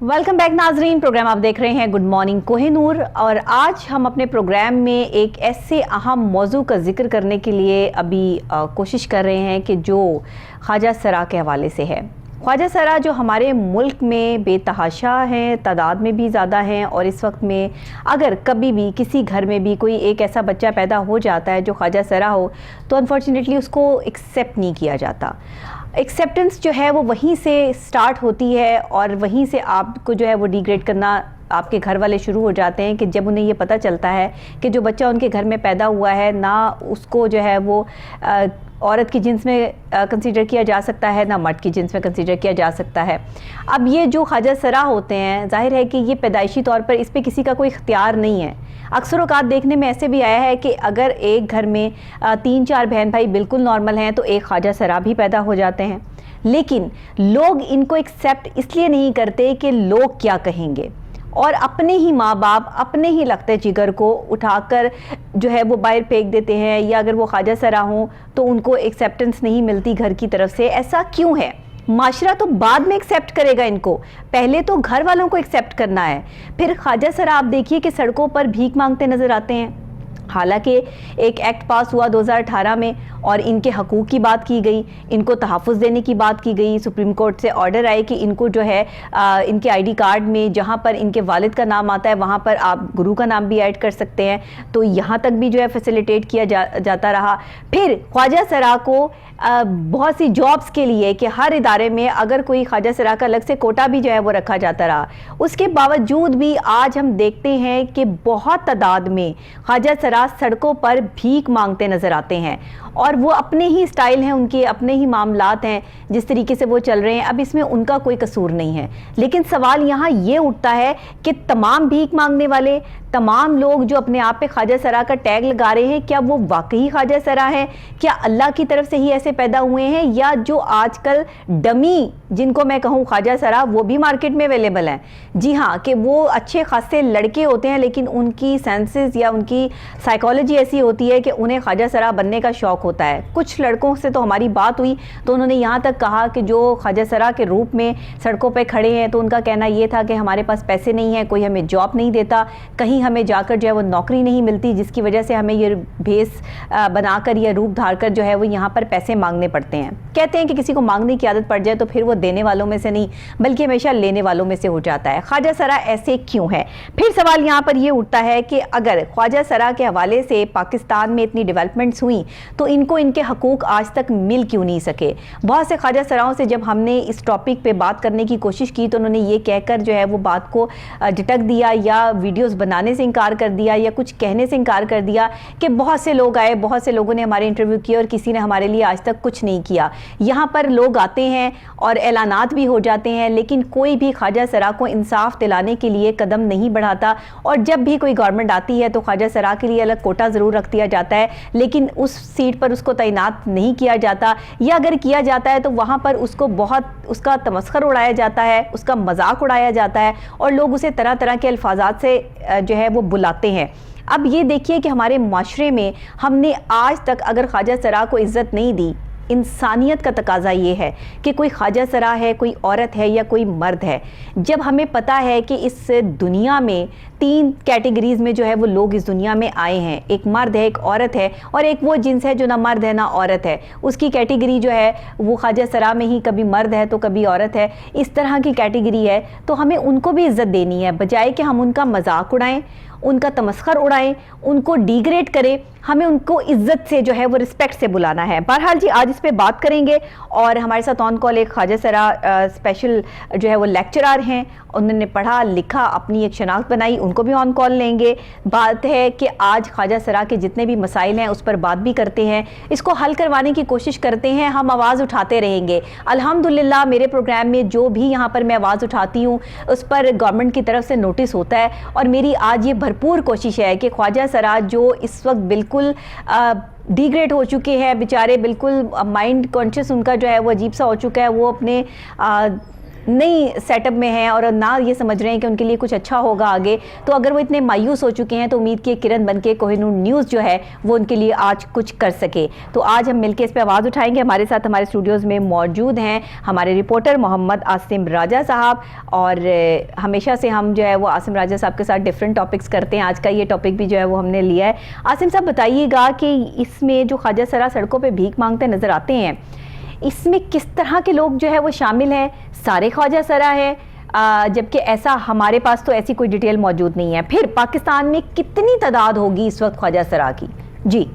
Welcome back नाजरीन। Programme आप देख रहे हैं गुड मॉर्निंग कोहिनूर, और आज हम अपने प्रोग्राम में एक ऐसे अहम मौजू का जिक्र करने के लिए अभी कोशिश कर रहे हैं कि जो ख्वाजा सरा के हवाले से है। ख्वाजा सरा जो हमारे मुल्क में बेतहाशा हैं, तादाद में भी ज़्यादा हैं, और इस वक्त में अगर कभी भी किसी घर में भी कोई एक ऐसा बच्चा पैदा हो जाता है जो ख्वाजा सरा हो तो अनफॉर्चुनेटली उसको एक्सेप्ट नहीं किया जाता। एक्सेप्टेंस जो है वो वहीं से स्टार्ट होती है और वहीं से आपको जो है वो डिग्रेड करना आपके घर वाले शुरू हो जाते हैं कि जब उन्हें ये पता चलता है कि जो बच्चा उनके घर में पैदा हुआ है ना उसको जो है वो औरत की जिन्स में कंसीडर किया जा सकता है, ना मर्द की जिन्स में कंसीडर किया जा सकता है। अब ये जो ख्वाजा सरा होते हैं, जाहिर है कि ये पैदाइशी तौर पर इस पर किसी का कोई इख्तियार नहीं है। अक्सर औक़ात देखने में ऐसे भी आया है कि अगर एक घर में 3-4 बहन भाई बिल्कुल नॉर्मल हैं तो एक ख्वाजा सरा भी पैदा हो जाते हैं, लेकिन लोग इनको एक्सेप्ट इसलिए नहीं करते कि लोग क्या कहेंगे, और अपने ही माँ बाप अपने ही लगते जिगर को उठाकर जो है वो बाहर फेंक देते हैं, या अगर वो ख्वाजा सरा हों तो उनको एक्सेप्टेंस नहीं मिलती घर की तरफ से। ऐसा क्यों है? माशरा तो बाद में एक्सेप्ट करेगा इनको, पहले तो घर वालों को एक्सेप्ट करना है। फिर ख्वाजा सरा आप देखिए कि सड़कों पर भीख मांगते नजर आते हैं। हालांकि एक एक्ट पास हुआ 2018 में और इनके हकूक़ की बात की गई, इनको तहफ़्फ़ुज़ देने की बात की गई। सुप्रीम कोर्ट से ऑर्डर आए कि इनको जो है इनके आईडी कार्ड में जहाँ पर इनके वालिद का नाम आता है वहाँ पर आप गुरु का नाम भी ऐड कर सकते हैं, तो यहाँ तक भी जो है फैसिलिटेट किया जाता रहा। फिर ख्वाजा सरा को बहुत सी जॉब्स के लिए कि हर इदारे में अगर कोई ख्वाजा सरा का अलग से कोटा भी जो है वो रखा जाता रहा। उसके बावजूद भी आज हम देखते हैं कि बहुत तादाद में ख्वाजा सरा सड़कों पर भीख मांगते नजर आते हैं, और वो अपने ही स्टाइल हैं, उनके अपने ही मामलात हैं जिस तरीके से वो चल रहे हैं। अब इसमें उनका कोई कसूर नहीं है, लेकिन सवाल यहाँ ये उठता है कि तमाम भीख मांगने वाले, तमाम लोग जो अपने आप पे ख्वाजा सरा का टैग लगा रहे हैं, क्या वो वाकई ख्वाजा सरा हैं? क्या अल्लाह की तरफ से ही ऐसे पैदा हुए हैं, या जो आजकल डमी जिनको मैं कहूँ ख्वाजा सरा वो भी मार्केट में अवेलेबल हैं? जी हाँ, कि वो अच्छे खासे लड़के होते हैं लेकिन उनकी सेंसेस या उनकी साइकोलॉजी ऐसी होती है कि उन्हें ख्वाजा सरा बनने का शौक़ होता है। कुछ लड़कों से तो हमारी बात हुई तो उन्होंने यहाँ तक कहा कि जो ख्वाजा सरा के रूप में सड़कों पर खड़े हैं तो उनका कहना ये था कि हमारे पास पैसे नहीं हैं, कोई हमें जॉब नहीं देता, कहीं हमें जाकर जो है वो नौकरी नहीं मिलती, जिसकी वजह से हमें ये भेस बनाकर या रूप धारकर जो है वो यहाँ पर पैसे मांगने पड़ते हैं। कहते हैं कि किसी को मांगने की आदत पड़ जाए तो फिर वो देने वालों में से नहीं बल्कि हमेशा लेने वालों में से हो जाता है। ख्वाजा सरा ऐसे क्यों है? फिर सवाल यहाँ पर ये उठता है कि अगर ख्वाजा सरा के हवाले से पाकिस्तान में इतनी डेवलपमेंट्स हुई तो इनको इनके हकूक़ आज तक मिल क्यों नहीं सके? बहुत से ख्वाजा सराओं से जब हमने इस टॉपिक पे बात करने की कोशिश की तो उन्होंने ये कहकर जो है वो बात को डिटक दिया, या वीडियोस बनाने से इनकार कर दिया, या कुछ कहने से इनकार कर दिया कि बहुत से लोग आए, बहुत से लोगों ने हमारे इंटरव्यू किए और किसी ने हमारे लिए आज तक कुछ नहीं किया। यहाँ पर लोग आते हैं और ऐलानात भी हो जाते हैं, लेकिन कोई भी ख्वाजा सरा को इंसाफ दिलाने के लिए कदम नहीं बढ़ाता। और जब भी कोई गवर्नमेंट आती है तो ख्वाजा सरा के लिए अलग कोटा ज़रूर रख दिया जाता है, लेकिन उस सीट पर उसको तैनात नहीं किया जाता, या अगर किया जाता है तो वहाँ पर उसको बहुत उसका तमस्खर उड़ाया जाता है, उसका मजाक उड़ाया जाता है, और लोग उसे तरह तरह के अल्फाजात से जो है वो बुलाते हैं। अब ये देखिए कि हमारे माशरे में हमने आज तक अगर ख्वाजा सरा को इज़्ज़त नहीं दी। इंसानियत का तकाजा ये है कि कोई ख्वाजा सरा है, कोई औरत है या कोई मर्द है। जब हमें पता है कि इस दुनिया में 3 कैटेगरीज़ में जो है वो लोग इस दुनिया में आए हैं, एक मर्द है, एक औरत है, और एक वो जिन्स है जो ना मर्द है ना औरत है, उसकी कैटेगरी जो है वो ख्वाजा सरा में ही कभी मर्द है तो कभी औरत है, इस तरह की कैटेगरी है। तो हमें उनको भी इज़्ज़त देनी है, बजाय कि हम उनका मजाक उड़ाएं, उनका तमस्खर उड़ाएं, उनको डिग्रेड करें। हमें उनको इज्जत से जो है वो रिस्पेक्ट से बुलाना है। बहरहाल जी, आज इस पे बात करेंगे, और हमारे साथ ऑन कॉल एक ख्वाजा सरा स्पेशल जो है वो लेक्चरर हैं, उन्होंने पढ़ा लिखा, अपनी एक शनाख्त बनाई, उनको भी ऑन कॉल लेंगे। बात है कि आज ख्वाजा सरा के जितने भी मसाइल हैं उस पर बात भी करते हैं, इसको हल करवाने की कोशिश करते हैं, हम आवाज़ उठाते रहेंगे। अल्हम्दुलिल्लाह मेरे प्रोग्राम में जो भी यहाँ पर मैं आवाज़ उठाती हूँ उस पर गवर्नमेंट की तरफ से नोटिस होता है, और मेरी आज ये भरपूर कोशिश है कि ख्वाजा सरा जो इस वक्त बिल्कुल डिग्रेड हो चुके हैं बेचारे, बिल्कुल माइंड कॉन्शियस उनका जो है वो अजीब सा हो चुका है, वो अपने नई सेटअप में हैं और ना ये समझ रहे हैं कि उनके लिए कुछ अच्छा होगा आगे, तो अगर वो इतने मायूस हो चुके हैं तो उम्मीद की किरण बनके कोहिनूर न्यूज़ जो है वो उनके लिए आज कुछ कर सके। तो आज हम मिलकर इस पर आवाज़ उठाएंगे। हमारे साथ हमारे स्टूडियोज़ में मौजूद हैं हमारे रिपोर्टर मोहम्मद आसिम राजा साहब, और हमेशा से हम जो है वो आसिम राजा साहब के साथ डिफरेंट टॉपिक्स करते हैं। आज का ये टॉपिक भी जो है वो हमने लिया है। आसिम साहब बताइएगा कि इसमें जो ख्वाजा सरा सड़कों पर भीख मांगते नजर आते हैं, इसमें किस तरह के लोग जो है वो शामिल हैं? सारे ख्वाजा सरा है, जबकि ऐसा हमारे पास तो ऐसी कोई डिटेल मौजूद नहीं है। फिर पाकिस्तान में कितनी तादाद होगी इस वक्त ख्वाजा सरा की? जी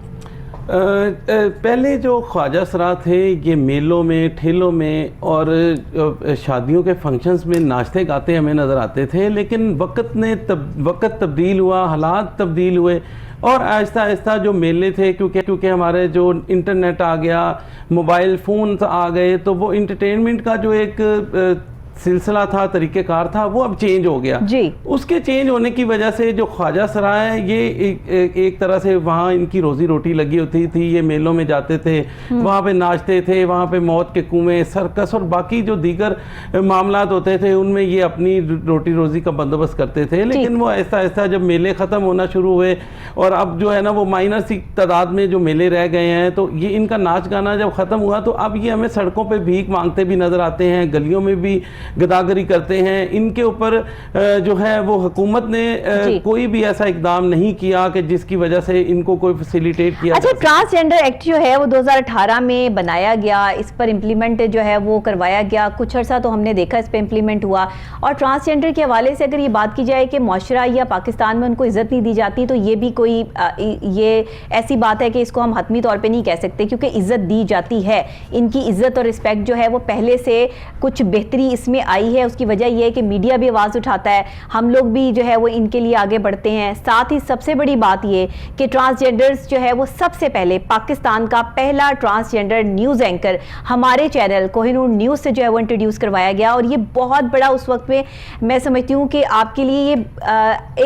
पहले जो ख्वाजा सरा थे ये मेलों में, ठेलों में और शादियों के फंक्शंस में नाचते गाते हमें नज़र आते थे, लेकिन वक्त तब्दील हुआ, हालात तब्दील हुए और आहिस्ता आहिस्ता जो मेले थे, क्योंकि हमारे जो इंटरनेट आ गया, मोबाइल फ़ोन आ गए, तो वो इंटरटेनमेंट का जो एक सिलसिला था, तरीक़ेकार था, वो अब चेंज हो गया जी। उसके चेंज होने की वजह से जो ख्वाजा सरा है ये एक तरह से वहाँ इनकी रोज़ी रोटी लगी होती थी। ये मेलों में जाते थे, वहाँ पे नाचते थे, वहाँ पे मौत के कुएं, सर्कस और बाकी जो दीगर मामलात होते थे उनमें ये अपनी रोटी रोज़ी का बंदोबस्त करते थे। लेकिन वो आहिस्ता आहिस्ता जब मेले ख़त्म होना शुरू हुए और अब जो है ना वो माइनर सी तादाद में जो मेले रह गए हैं, तो ये इनका नाच गाना जब ख़त्म हुआ तो अब ये हमें सड़कों पर भीख मांगते भी नज़र आते हैं, गलियों में भी गदागरी करते हैं। इनके ऊपर जो है वो हुकूमत ने कोई भी ऐसा इकदाम नहीं किया कि जिसकी वजह से इनको कोई फैसिलिटेट किया। अच्छा, ट्रांसजेंडर एक्ट जो है वो 2018 में बनाया गया, इस पर इम्प्लीमेंट जो है वो करवाया गया, कुछ अर्सा तो हमने देखा इस पर इम्प्लीमेंट हुआ। और ट्रांसजेंडर के हवाले से अगर ये बात की जाए कि माशरा या पाकिस्तान में उनको इज्जत नहीं दी जाती, तो ये भी कोई ये ऐसी बात है कि इसको हम हतमी तौर पर नहीं कह सकते, क्योंकि इज्जत दी जाती है। इनकी इज्जत और रिस्पेक्ट जो है वो पहले से कुछ बेहतरी इसमें आई है। उसकी वजह यह है कि मीडिया भी आवाज़ उठाता है, हम लोग भी जो है वो इनके लिए आगे बढ़ते हैं। साथ ही सबसे बड़ी बात ये कि ट्रांसजेंडर्स जो है वो सबसे पहले पाकिस्तान का पहला ट्रांसजेंडर न्यूज़ एंकर हमारे चैनल कोहिनूर न्यूज़ से जो है वो इंट्रोड्यूस करवाया गया। और ये बहुत बड़ा उस वक्त में मैं समझती हूँ कि आपके लिए ये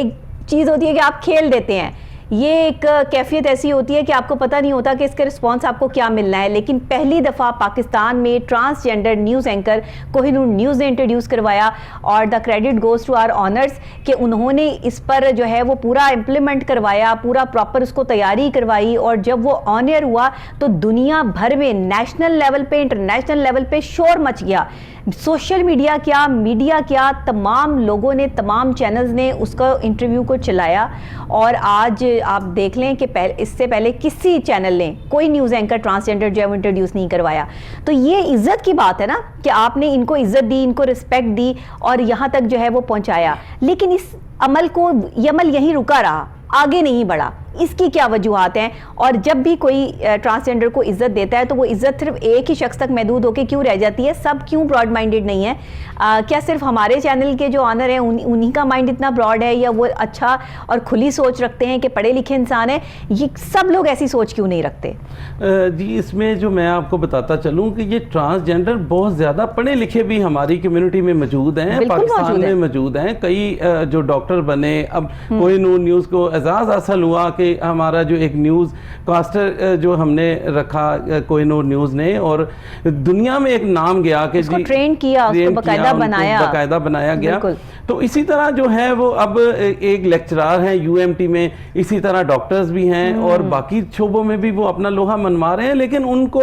एक चीज़ होती है कि आप खेल देते हैं। ये एक कैफियत ऐसी होती है कि आपको पता नहीं होता कि इसका रिस्पांस आपको क्या मिलना है। लेकिन पहली दफ़ा पाकिस्तान में transgender news anchor Kohinoor news ने इंट्रोड्यूस करवाया, और the credit goes to our owners कि उन्होंने इस पर जो है वो पूरा इम्प्लीमेंट करवाया, पूरा प्रॉपर उसको तैयारी करवाई। और जब वो ऑन एयर हुआ तो दुनिया भर में नेशनल लेवल पे, इंटरनेशनल लेवल पे शोर मच गया। सोशल मीडिया क्या, मीडिया क्या, तमाम लोगों ने, तमाम चैनल्स ने उसका इंटरव्यू को चलाया। और आज आप देख लें कि इससे पहले किसी चैनल ने कोई न्यूज़ एंकर ट्रांसजेंडर जो है वो इंट्रोड्यूस नहीं करवाया। तो ये इज्जत की बात है ना कि आपने इनको इज्जत दी, इनको रिस्पेक्ट दी और यहाँ तक जो है वो पहुँचाया। लेकिन इस अमल को, ये अमल यहीं रुका रहा, आगे नहीं बढ़ा। इसकी क्या वजूहात हैं? और जब भी कोई ट्रांसजेंडर को इज्जत देता है तो वो इज्जत सिर्फ एक ही शख्स तक महदूद होकर क्यों रह जाती है? सब क्यों ब्रॉड माइंडेड नहीं है? क्या सिर्फ हमारे चैनल के जो ऑनर हैं उन्हीं का माइंड इतना ब्रॉड है, या वो अच्छा और खुली सोच रखते हैं कि पढ़े लिखे इंसान है? ये सब लोग ऐसी सोच क्यों नहीं रखते? जी, इसमें जो मैं आपको बताता चलूँ कि ये ट्रांसजेंडर बहुत ज़्यादा पढ़े लिखे भी हमारी कम्युनिटी में मौजूद हैं, पाकिस्तान में मौजूद हैं। कई जो डॉक्टर बने, अब कोहिनूर न्यूज़ को एजाज़ हासिल हुआ कि हमारा जो एक न्यूज़ कास्टर जो हमने रखा कोहिनूर न्यूज़ ने, और दुनिया में एक नाम गया कि उसको ट्रेन किया, उसको बाकायदा बनाया गया। तो इसी तरह जो है वो अब एक लेक्चरार हैं यूएमटी में, इसी तरह डॉक्टर्स भी हैं और बाकी शोबों में भी वो अपना लोहा मनवा रहे हैं, लेकिन उनको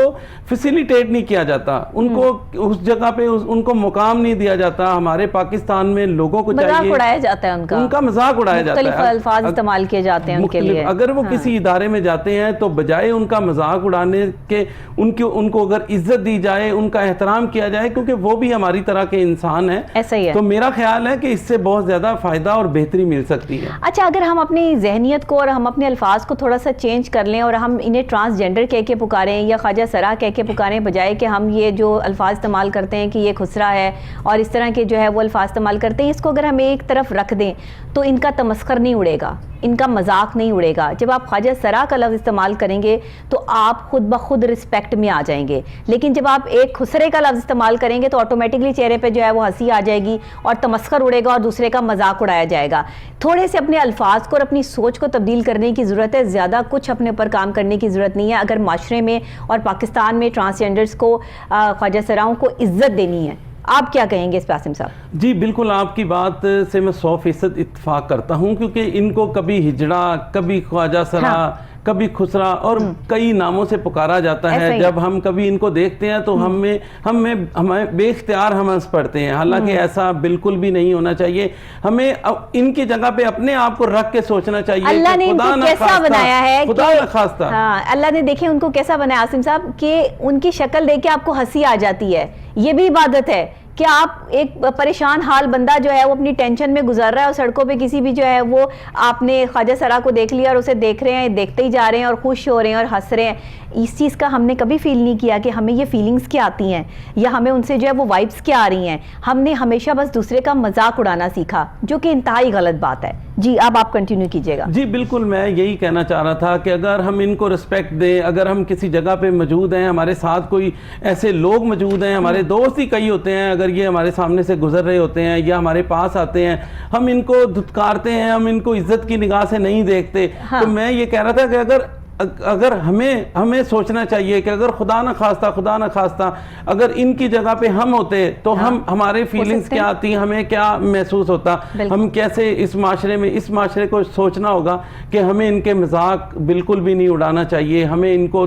फैसिलिटेट नहीं किया जाता, उनको उस जगह पे उनको मुकाम नहीं दिया जाता। हमारे पाकिस्तान में लोगों को चाहिए, उड़ाया जाता है उनका मजाक उड़ाया जाता है, अल्फाज इस्तेमाल किए जाते हैं उनके लिए। अगर वो किसी इदारे में जाते हैं तो बजाय उनका मजाक उड़ाने के उनको अगर इज्जत दी जाए, उनका एहतराम किया जाए, क्योंकि वो भी हमारी तरह के इंसान हैं। ऐसा ही है। तो मेरा ख्याल है कि इससे बहुत ज्यादा फायदा और बेहतरी मिल सकती है। अच्छा, अगर हम अपनी जहनियत को और हम अपने अल्फाज को थोड़ा सा चेंज कर लें और हम इन्हें ट्रांसजेंडर कह के पुकारें या ख्वाजा सरा कह के पुकारें, बजाय कि हम ये जो अल्फाज इस्तेमाल करते हैं कि ये खुसरा है और इस तरह के जो है वो अल्फाज इस्तेमाल करते हैं, इसको अगर हम एक तरफ रख दें तो इनका तमस्खर नहीं उड़ेगा, इनका मजाक नहीं उड़ेगा। जब आप ख्वाजा सरा का लफ्ज़ इस्तेमाल करेंगे तो आप खुद ब खुद रिस्पेक्ट में आ जाएंगे, लेकिन जब आप एक खुसरे का लफ्ज़ इस्तेमाल करेंगे तो ऑटोमेटिकली चेहरे पे जो है वो हंसी आ जाएगी और तमस्खर उड़ेगा और दूसरे का मजाक उड़ाया जाएगा। थोड़े से अपने अल्फाज को और अपनी सोच को तब्दील करने की ज़रूरत है, ज़्यादा कुछ अपने ऊपर काम करने की ज़रूरत नहीं है। अगर माशरे में और पाकिस्तान में ट्रांसजेंडर्स को, ख्वाजा सराओं को इज्जत देनी है, आप क्या कहेंगे इस पे आसिम साहब? जी बिल्कुल, आपकी बात से मैं 100% इत्तेफाक करता हूँ, क्योंकि इनको कभी हिजड़ा, कभी ख्वाजा सरा, हाँ। कभी खुसरा और कई नामों से पुकारा जाता है। जब हम कभी इनको देखते हैं तो हमें बेख्तियार हम हंस पड़ते हैं, हालांकि ऐसा बिल्कुल भी नहीं होना चाहिए। हमें इनकी जगह पे अपने आप को रख के सोचना चाहिए। अल्लाह ने इनको कैसा बनाया है, खुदा न खास्ता। हाँ, अल्लाह ने देखे उनको कैसा बनाया आसिम साहब कि उनकी शक्ल देख के आपको हंसी आ जाती है। ये भी इबादत है कि आप एक परेशान हाल बंदा जो है वो अपनी टेंशन में गुजर रहा है और सड़कों पे किसी भी जो है वो आपने ख्वाजा सरा को देख लिया और उसे देख रहे हैं, देखते ही जा रहे हैं और खुश हो रहे हैं और हंस रहे हैं। इस चीज़ का हमने कभी फील नहीं किया कि हमें ये फीलिंग्स क्या आती हैं या हमें उनसे जो है वो वाइब्स क्या आ रही हैं। हमने हमेशा बस दूसरे का मजाक उड़ाना सीखा, जो कि इंतहाई गलत बात है। जी अब आप कंटिन्यू कीजिएगा। जी बिल्कुल, मैं यही कहना चाह रहा था कि अगर हम इनको रिस्पेक्ट दें, अगर हम किसी जगह पे मौजूद हैं, हमारे साथ कोई ऐसे लोग मौजूद हैं, हमारे दोस्त ही कई होते हैं, अगर ये हमारे सामने से गुजर रहे होते हैं या हमारे पास आते हैं, हम इनको धुतकारते हैं, हम इनको इज्जत की निगाह से नहीं देखते। हाँ। तो मैं ये कह रहा था कि अगर हमें सोचना चाहिए कि अगर खुदा न खास्ता अगर इनकी जगह पे हम होते तो हाँ, हमारे फीलिंग्स क्या आती, हमें क्या महसूस होता, हम कैसे इस माशरे को सोचना होगा कि हमें इनके मजाक बिल्कुल भी नहीं उड़ाना चाहिए, हमें इनको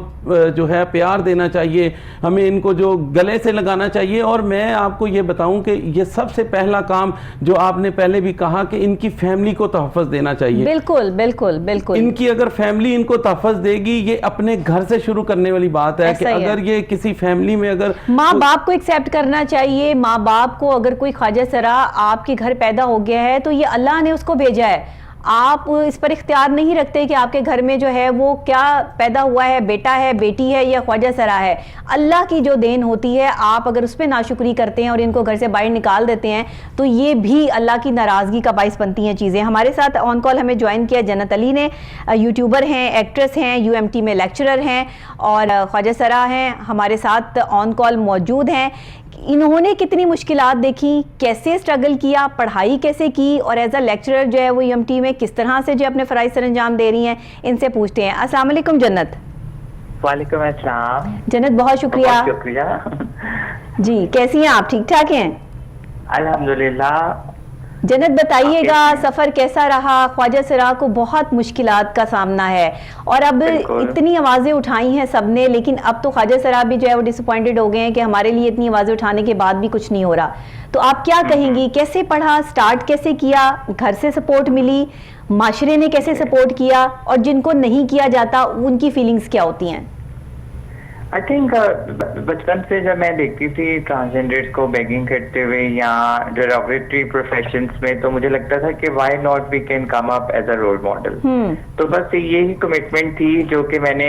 जो है प्यार देना चाहिए, हमें इनको जो गले से लगाना चाहिए। और मैं आपको ये बताऊं कि ये सबसे पहला काम जो आपने पहले भी कहा कि इनकी फैमिली को तहफ़्फ़ुज़ देना चाहिए। बिल्कुल बिल्कुल बिल्कुल, इनकी अगर फैमिली इनको तहफ़्फ़ुज़ देगी, ये अपने घर से शुरू करने वाली बात है कि अगर ये किसी फैमिली में अगर माँ बाप को एक्सेप्ट करना चाहिए। माँ बाप को अगर कोई ख्वाजा सरा आपके घर पैदा हो गया है तो ये अल्लाह ने उसको भेजा है, आप इस पर इख्तियार नहीं रखते कि आपके घर में जो है वो क्या पैदा हुआ है, बेटा है, बेटी है या ख्वाजा सरा है। अल्लाह की जो देन होती है, आप अगर उस पर नाशुक्री करते हैं और इनको घर से बाहर निकाल देते हैं तो ये भी अल्लाह की नाराज़गी का बाइस बनती हैं चीज़ें। हमारे साथ ऑन कॉल हमें ज्वाइन किया जन्नत अली ने, यूट्यूबर हैं, एक्ट्रेस हैं, UMT में लेक्चरर हैं और ख्वाजा सरा हैं, हमारे साथ ऑन कॉल मौजूद हैं। इन्होंने कितनी मुश्किलात देखी, कैसे स्ट्रगल किया, पढ़ाई कैसे की और एज अ लेक्चरर जो है वो UMT में किस तरह से जो अपने फ़राइज़ सर अंजाम दे रही हैं, इनसे पूछते हैं। अस्सलाम वालेकुम जन्नत। वालेकुम अस्सलाम। जन्नत बहुत शुक्रिया। जी कैसी हैं आप, ठीक ठाक हैं? अल्हम्दुलिल्लाह। जन्नत बताइएगा सफ़र कैसा रहा? ख्वाजा सरा को बहुत मुश्किलात का सामना है और अब इतनी आवाज़ें उठाई हैं सबने, लेकिन अब तो ख्वाजा सरा भी जो है वो डिसअपॉइंटेड हो गए हैं कि हमारे लिए इतनी आवाज़ें उठाने के बाद भी कुछ नहीं हो रहा। तो आप क्या कहेंगी, कैसे पढ़ा, स्टार्ट कैसे किया, घर से सपोर्ट मिली, माशरे ने कैसे सपोर्ट किया और जिनको नहीं किया जाता उनकी फीलिंग्स क्या होती हैं? आई थिंक बचपन से जब मैं देखती थी ट्रांसजेंडर्स को बेगिंग करते हुए या डेरोगेटरी प्रोफेशंस में, तो मुझे लगता था कि why not we can come up as a role model. तो बस यही कमिटमेंट थी जो कि मैंने,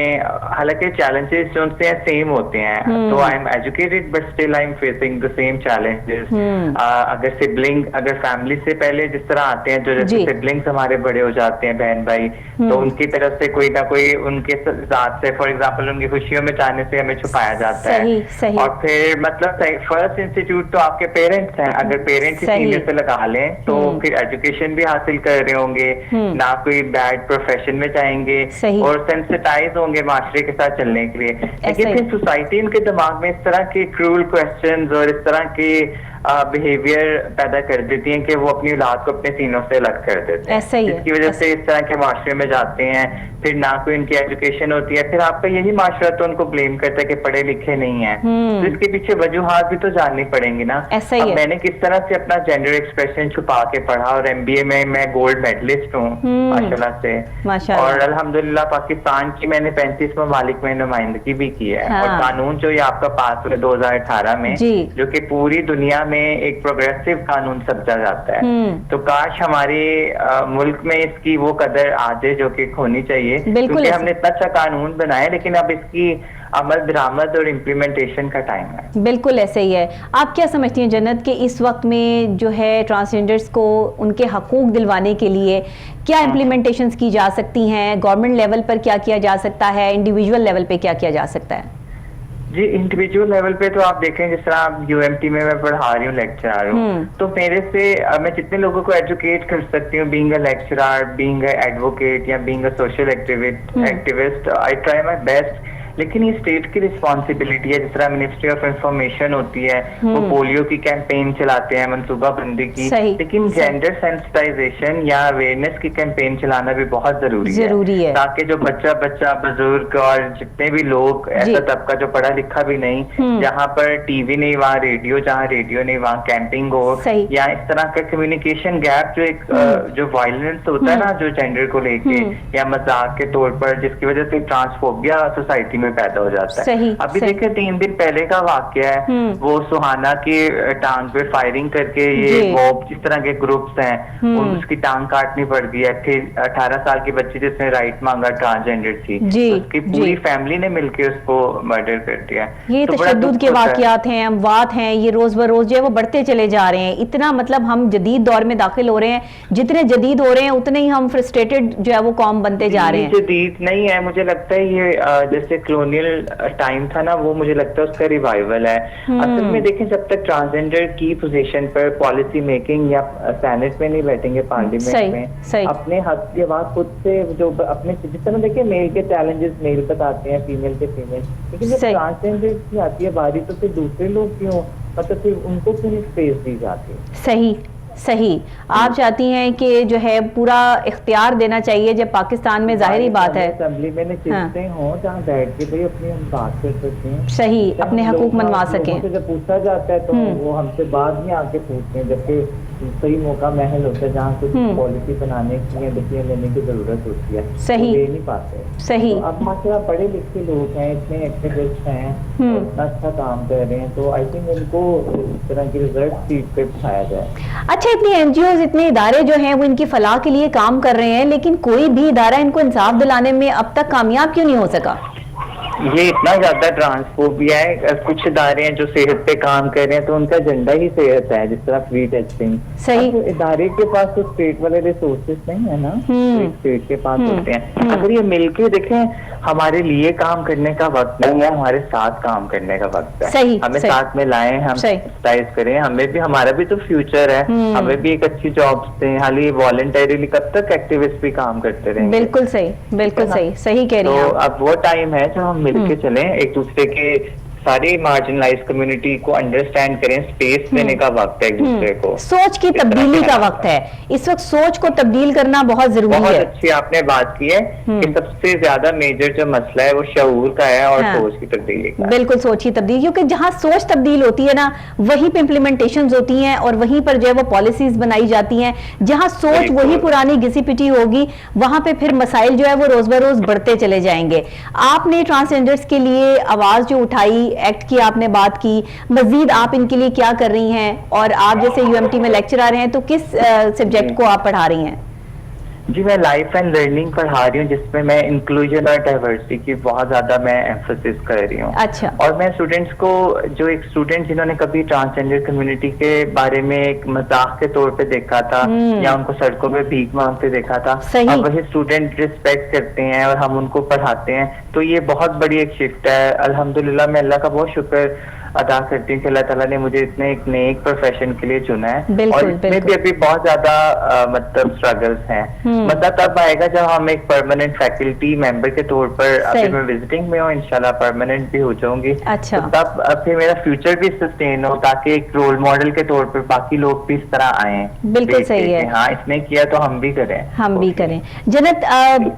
हालांकि चैलेंजेस जो उनसे सेम होते हैं, तो I am educated but still I am facing the same challenges. अगर फैमिली से पहले जिस तरह आते हैं, जो जैसे सिबलिंग्स हमारे बड़े हो जाते हैं, बहन भाई, तो उनकी तरफ से कोई ना कोई उनके साथ से, फॉर एग्जाम्पल उनकी खुशियों में जाने से हमें छुपाया जाता है। और फिर मतलब फर्स्ट इंस्टीट्यूट तो आपके पेरेंट्स हैं, अगर पेरेंट्स ही सीनियर से लगा लें तो फिर एजुकेशन भी हासिल कर रहे होंगे, ना कोई बैड प्रोफेशन में जाएंगे और सेंसिटाइज होंगे माशरे के साथ चलने के लिए। लेकिन फिर सोसाइटी इनके दिमाग में इस तरह के क्रूअल क्वेश्चंस और इस तरह के बिहेवियर पैदा कर देती हैं कि वो अपनी औलाद को अपने सीनों से अलग कर देते हैं, जिसकी वजह से इस तरह के माशरे में जाते हैं। फिर ना कोई इनकी एजुकेशन होती है, फिर आपका यही माशरा तो उनको ब्लेम करता है कि पढ़े लिखे नहीं है। तो इसके पीछे वजूहात भी तो जाननी पड़ेंगी ना। अब मैंने किस तरह से अपना जेंडर एक्सप्रेशन छुपा के पढ़ा और MBA में मैं गोल्ड मेडलिस्ट हूँ माशाल्लाह से, और अल्हम्दुलिल्लाह पाकिस्तान की मैंने 35 ममालिक में नुमाइंदगी भी की है। और कानून जो ये आपका पास हुआ 2018 में, जो कि पूरी दुनिया में एक प्रोग्रेसिव कानून समझा जाता है, तो काश हमारे मुल्क में इसकी वो कदर आ जाए जो कि होनी चाहिए, क्योंकि हमने इतना अच्छा कानून बनाया, लेकिन अब इसकी अमल दरामद और इम्प्लीमेंटेशन का टाइम है। बिल्कुल ऐसे ही है। आप क्या समझती हैं जन्नत के इस वक्त में जो है ट्रांसजेंडर्स को उनके हकूक दिलवाने के लिए क्या इम्प्लीमेंटेशंस की जा सकती हैं? गवर्नमेंट लेवल पर क्या किया जा सकता है, इंडिविजुअल लेवल पे क्या किया जा सकता है? जी इंडिविजुअल लेवल पे तो आप देखें, जिस तरह आप UMT में मैं पढ़ा रही हूँ, लेक्चरर हूँ, तो मेरे से मैं जितने लोगों को एजुकेट कर सकती हूँ, being a lecturer, being a advocate या being a social activist, I try my best. लेकिन ये स्टेट की रिस्पॉन्सिबिलिटी है। जिस तरह मिनिस्ट्री ऑफ इंफॉर्मेशन होती है, वो पोलियो की कैंपेन चलाते हैं, मनसूबाबंदी की, लेकिन जेंडर सेंसिटाइजेशन या अवेयरनेस की कैंपेन चलाना भी बहुत जरूरी है, ताकि जो बच्चा बुजुर्ग और जितने भी लोग, ऐसा तबका जो पढ़ा लिखा भी नहीं, जहाँ पर टीवी नहीं वहाँ रेडियो, जहाँ रेडियो नहीं वहाँ कैंपिंग हो, या इस तरह का कम्युनिकेशन गैप जो एक जो वायलेंस होता है ना जो जेंडर को लेके या मजाक के तौर पर, जिसकी वजह से ट्रांसफोबिया सोसाइटी में पैदा हो जाता है। अभी देखिए 3 दिन पहले का वाकया है, वो सुहाना की टांग पे फायरिंग करके ये मॉब जिस तरह के ग्रुप्स हैं उसकी टांग काटनी पड़ गई है। फिर 18 साल की बच्ची जिसने राइट मांगा ट्रांसजेंडर थी, उसकी पूरी फैमिली ने मिलकर उसको मर्डर कर दिया। ये तशद्दुद के वाकयात हैं, अमवात हैं, ये रोज बरोज जो है वो बढ़ते चले जा रहे हैं। इतना मतलब हम जदीद दौर में दाखिल हो रहे हैं, जितने जदीद हो रहे हैं उतने ही हम फ्रस्ट्रेटेड जो है वो कौम बनते जा रहे हैं। जदीद नहीं है, मुझे लगता है ये जैसे कॉलोनियल टाइम था ना, वो मुझे लगता है उसका रिवाइवल है। असल में देखें, जब तक ट्रांसजेंडर की पोजीशन पर पॉलिसी मेकिंग या सेनेट में नहीं बैठेंगे, पार्लियामेंट में अपने हक की आवाज खुद से जो अपने, जिस तरह देखिए मेल के चैलेंजेस मेल बताते हैं, फीमेल के फीमेल, लेकिन जब ट्रांसजेंडर की आती है बारी तो फिर दूसरे लोग क्यों, मतलब फिर उनको क्यों नहीं स्पेस दी जाती है। सही आप चाहती हैं कि जो है पूरा इख्तियार देना चाहिए, जब पाकिस्तान में जाहिर बात है असेंबली में नशिस्तें हों जहाँ बैठ के भाई अपनी हम बात कर सकते हैं, सही अपने हकूक मनवा सकें। जब पूछा जाता है तो वो हमसे बाद में आके पूछते हैं, जबकि सही मौका महल होता है जहाँ कुछ पॉलिसी बनाने की या डिसीजन लेने की जरूरत होती है, सही दे नहीं पाते। सही तो अब माशाल्लाह पढ़े लिखे लोग हैं, इतने एक्टिविस्ट हैं, इतना अच्छा काम कर रहे हैं, तो आई थिंक इनको इस तरह की रिजल्ट सीट पे उठाया जाए। अच्छा, इतनी एनजीओ इतने इदारे जो हैं वो इनकी फलाह के लिए काम कर रहे हैं, लेकिन कोई भी इदारा इनको इंसाफ दिलाने में अब तक कामयाब क्यों नहीं हो सका? ये इतना ज्यादा ट्रांसफोबिया है। कुछ इदारे हैं जो सेहत पे काम कर रहे हैं, तो उनका एजेंडा ही सेहत है, जिस तरह फ्री टेस्टिंग। सही तो इदारे के पास तो स्टेट वाले रिसोर्सेज नहीं है ना, स्टेट के पास होते हैं। अगर ये मिलके देखें, हमारे लिए काम करने का वक्त नहीं है, हमारे साथ काम करने का वक्त है। हमें साथ में लाएं, हम एक्सरसाइज करें, हमें भी, हमारा भी तो फ्यूचर है, हमें भी एक अच्छी जॉब्स दें। हाल ही वॉलंटरीली कब तक एक्टिविस्ट भी काम करते रहेंगे। बिल्कुल सही, बिल्कुल सही कह रही हैं। तो अब वो टाइम है जब हम मिलके चलें, एक दूसरे के सारी मार्जिनलाइज कम्युनिटी को अंडरस्टैंड करें, स्पेस देने का वक्त है एक दूसरे को, सोच की तब्दीली का वक्त है इस वक्त, सोच को तब्दील करना बहुत जरूरी है। बहुत अच्छी आपने बात की है कि सबसे ज्यादा मेजर जो मसला है वो शऊर का है और सोच की तब्दीली का। बिल्कुल, सोच की तब्दीली, क्योंकि जहां सोच तब्दील होती है ना, वहीं पे इम्प्लीमेंटेशन होती हैं और वहीं पर जो है वो पॉलिसीज बनाई जाती हैं। जहां सोच वही पुरानी घिसी पिटी होगी, वहां पे फिर मसाइल जो है वो रोज बरोज बढ़ते चले जाएंगे। आपने ट्रांसजेंडर्स के लिए आवाज जो उठाई, एक्ट की आपने बात की, मजीद आप इनके लिए क्या कर रही हैं? और आप जैसे यूएमटी में लेक्चरर हैं, तो किस सब्जेक्ट को आप पढ़ा रही हैं? जी, मैं लाइफ एंड लर्निंग पढ़ा रही हूँ, जिसमें मैं इंक्लूजन और डाइवर्सिटी की बहुत ज्यादा मैं एम्फोसिस कर रही हूँ। अच्छा। और मैं स्टूडेंट्स को, जो एक स्टूडेंट जिन्होंने कभी ट्रांसजेंडर कम्युनिटी के बारे में एक मजाक के तौर पे देखा था या उनको सड़कों पे भीख मांगते देखा था, अब वही स्टूडेंट रिस्पेक्ट करते हैं और हम उनको पढ़ाते हैं, तो ये बहुत बड़ी एक शिफ्ट है। अल्हम्दुलिल्लाह, मैं अल्लाह का बहुत शुक्र अदा करती हूँ कि अल्लाह ताला ने मुझे इतने एक नेक प्रोफेशन के लिए चुना है। और इसमें भी अभी बहुत ज्यादा मतलब स्ट्रगल्स हैं। मतलब तब आएगा जब हम एक परमानेंट फैकल्टी मेंबर के तौर पर, अभी मैं विजिटिंग में हूँ, इंशाल्लाह परमानेंट भी हो जाऊंगी। अच्छा। तो तब फिर मेरा फ्यूचर भी सस्टेन हो, ताकि एक रोल मॉडल के तौर पर बाकी लोग भी इस तरह आए। बिल्कुल सही है। हाँ, इसने किया तो हम भी करें। जन्नत,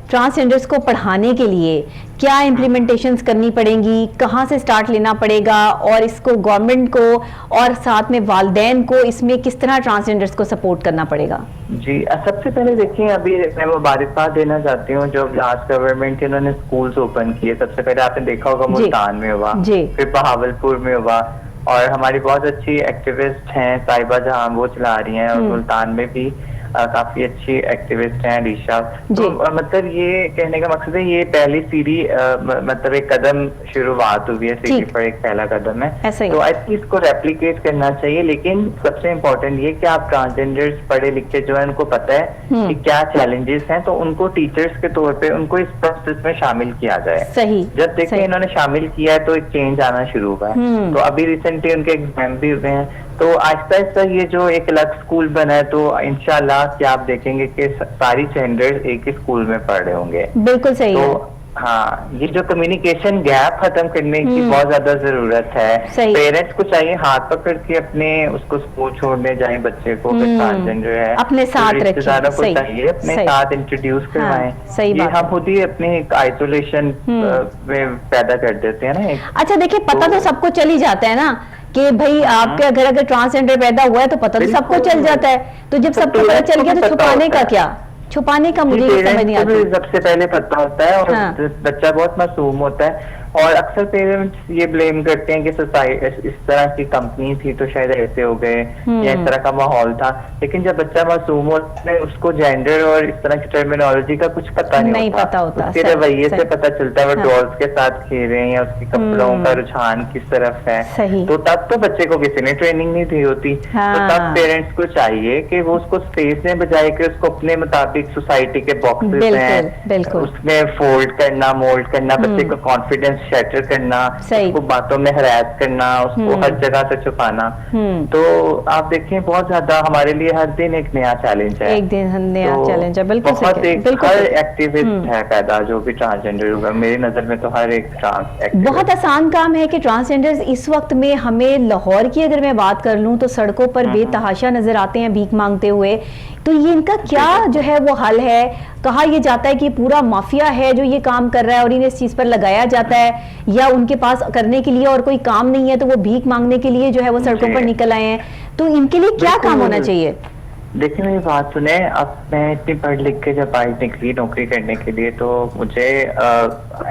ट्रांसजेंडर्स को पढ़ाने के लिए क्या इम्प्लीमेंटेशंस करनी पड़ेंगी, कहाँ से स्टार्ट लेना पड़ेगा, और इसको गवर्नमेंट को और साथ में वालिदैन को इसमें किस तरह ट्रांसजेंडर्स को सपोर्ट करना पड़ेगा? जी, सबसे पहले देखिए, अभी मैं मुबारकबाद देना चाहती हूँ जो लास्ट गवर्नमेंट के इन्होंने स्कूल्स ओपन किए। सबसे पहले आपने देखा होगा मुल्तान में हुआ, फिर बहावलपुर में हुआ, और हमारी बहुत अच्छी एक्टिविस्ट हैं साहिबा जहां, वो चला रही हैं, और मुल्तान में भी काफी अच्छी एक्टिविस्ट हैं ऋषा। तो मतलब ये कहने का मकसद है, ये पहली सीढ़ी मतलब एक कदम शुरुआत हुई है, सीढ़ी पर एक पहला कदम है। तो आई थिंक इसको रेप्लिकेट करना चाहिए। लेकिन सबसे इम्पोर्टेंट ये कि आप ट्रांसजेंडर्स पढ़े लिखे जो है, उनको पता है कि क्या चैलेंजेस हैं, तो उनको टीचर्स के तौर पे उनको इस प्रोसेस में शामिल किया जाए। जब देखिए इन्होंने शामिल किया है तो एक चेंज आना शुरू हुआ है। तो अभी रिसेंटली उनके एग्जाम भी हुए हैं, तो आहिस्ता आहिस्ता ये जो एक अलग स्कूल बना है, तो इंशाल्लाह कि आप देखेंगे कि सारी जेंडर्स एक ही स्कूल में पढ़ रहे होंगे। बिल्कुल सही तो है। हाँ, ये जो कम्युनिकेशन गैप खत्म करने की बहुत ज्यादा जरूरत है। सही। पेरेंट्स को चाहिए हाथ पकड़ के अपने उसको स्कूल छोड़ने जाए बच्चे को, अगर ट्रांसजेंडर है अपने साथ रखें। रिश्तेदारों को सही, चाहिए अपने सही। साथ इंट्रोड्यूस करवाएं। सही ये बात हम है। खुद ही अपने एक आइसोलेशन में पैदा कर देते हैं ना एक। अच्छा देखिए, पता तो सबको चल ही जाता है ना कि भाई आपके अगर ट्रांसजेंडर पैदा हुआ है तो पता तो सबको चल जाता है, तो जब सबको पता चल गया तो छुपाने का क्या, छुपाने का मुझे ये समझ नहीं पेरेंट्स को भी आता। सबसे पहले पता होता है और हाँ। बच्चा बहुत मासूम होता है, और अक्सर पेरेंट्स ये ब्लेम करते हैं कि सोसाइटी इस तरह की कंपनी थी तो शायद ऐसे हो गए या इस तरह का माहौल था, लेकिन जब बच्चा मासूम होता है उसको जेंडर और इस तरह की टर्मिनोलॉजी का कुछ पता नहीं पता होता। उसके सही, रवैये से सही। पता चलता है वो हाँ। डॉल्स के साथ खेल रहे हैं या उसके कपड़ों का रुझान किस तरफ है। सही। तो तब तो बच्चे को किसी ने ट्रेनिंग नहीं दी होती, हाँ। तो तब पेरेंट्स को चाहिए कि वो उसको स्पेस में बजाय के उसको अपने मुताबिक सोसाइटी के बॉक्सेस बिल्कुल, हैं बिल्कुल। उसमें फोल्ड करना, मोल्ड करना, बच्चे का कॉन्फिडेंस शैटर करना, सही। उसको बातों में हरास करना, उसको हर जगह से छुपाना। तो आप देखें बहुत ज्यादा हमारे लिए हर दिन एक नया चैलेंज है, एक दिन नया तो चैलेंज है। बिल्कुल बहुत सही, एक बिल्कुल हर सही। एक्टिविस्ट है पैदा जो भी ट्रांसजेंडर होगा, मेरी नजर में तो हर एक ट्रांस एक्टिविस्ट। बहुत आसान काम है कि ट्रांसजेंडर्स इस वक्त में, हमें लाहौर की अगर मैं बात कर लूं तो सड़कों पर बेतहाशा नजर आते हैं भीख मांगते हुए, तो ये इनका क्या जो है वो हल है? कहा यह जाता है कि पूरा माफिया है जो ये काम कर रहा है और इन्हें इस चीज पर लगाया जाता है, या उनके पास करने के लिए और कोई काम नहीं है तो वो भीख मांगने के लिए जो है वो सड़कों पर निकल आए हैं, तो इनके लिए क्या काम होना चाहिए? देखिए मेरी बात सुने, अब मैं इतनी पढ़ लिख के जब आई निकली नौकरी करने के लिए तो मुझे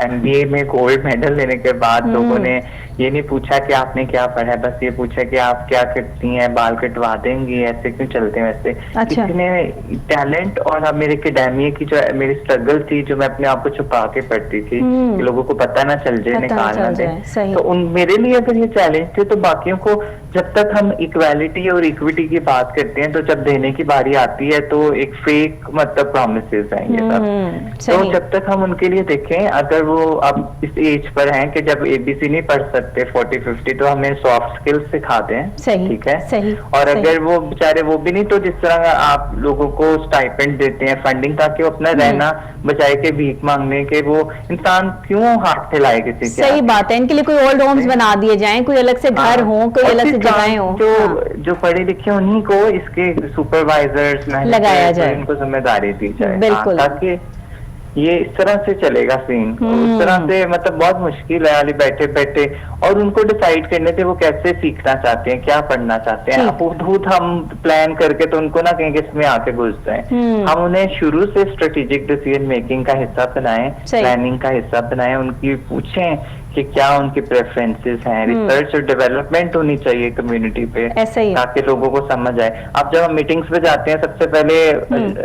MBA में गोल्ड मेडल लेने के बाद लोगों ने ये नहीं पूछा कि आपने क्या पढ़ा है, बस ये पूछा कि आप क्या करती हैं, बाल कटवा देंगी, ऐसे क्यों चलते हैं वैसे। अच्छा। किसी ने टैलेंट और अब मेरे एकेडमिया की जो मेरी स्ट्रगल थी, जो मैं अपने आप को छुपा के पढ़ती थी कि लोगों को पता ना चल जाए, निकाल ना दे, तो उन मेरे लिए अगर ये चैलेंज थे तो बाकियों को, जब तक हम इक्वालिटी और इक्विटी की बात करते हैं तो जब देने की बारी आती है तो एक फेक मतलब प्रॉमिसेस हैं ये सब। तो जब तक हम उनके लिए देखें, अगर वो अब इस एज पर हैं कि जब ABC नहीं पढ़ सकते 40-50, तो हमें सॉफ्ट स्किल्स सिखाते हैं, ठीक है। सही, और अगर वो बेचारे वो भी नहीं, तो जिस तरह आप लोगों को स्टाइपेंड देते हैं, फंडिंग, ताकि वो अपना रहना बचाए के भीख मांगने के, वो इंसान क्यों हाथ फैलाए किसी के? सही बात है, इनके लिए कोई ओल्ड होम्स बना दिए जाएं, कोई अलग से घर हो, कोई अलग से जगहें हो, जो पढ़े लिखे उन्हीं को इसके सुपरवाइजर्स लगाया जाए, उनको जिम्मेदारी दी जाए, बिल्कुल, ताकि ये इस तरह से चलेगा सीन। उस तरह से मतलब बहुत मुश्किल है अली बैठे बैठे, और उनको डिसाइड करने थे वो कैसे सीखना चाहते हैं, क्या पढ़ना चाहते हैं। खुद हम प्लान करके तो उनको ना कहेंगे इसमें आके घुस जाए, हम उन्हें शुरू से स्ट्रेटेजिक डिसीजन मेकिंग का हिस्सा बनाएं, प्लानिंग का हिस्सा बनाएं, उनकी पूछें कि क्या उनकी प्रेफरेंसेस हैं, रिसर्च और डेवलपमेंट होनी चाहिए कम्युनिटी पे, ताकि लोगों को समझ आए। अब जब हम मीटिंग्स पे जाते हैं सबसे पहले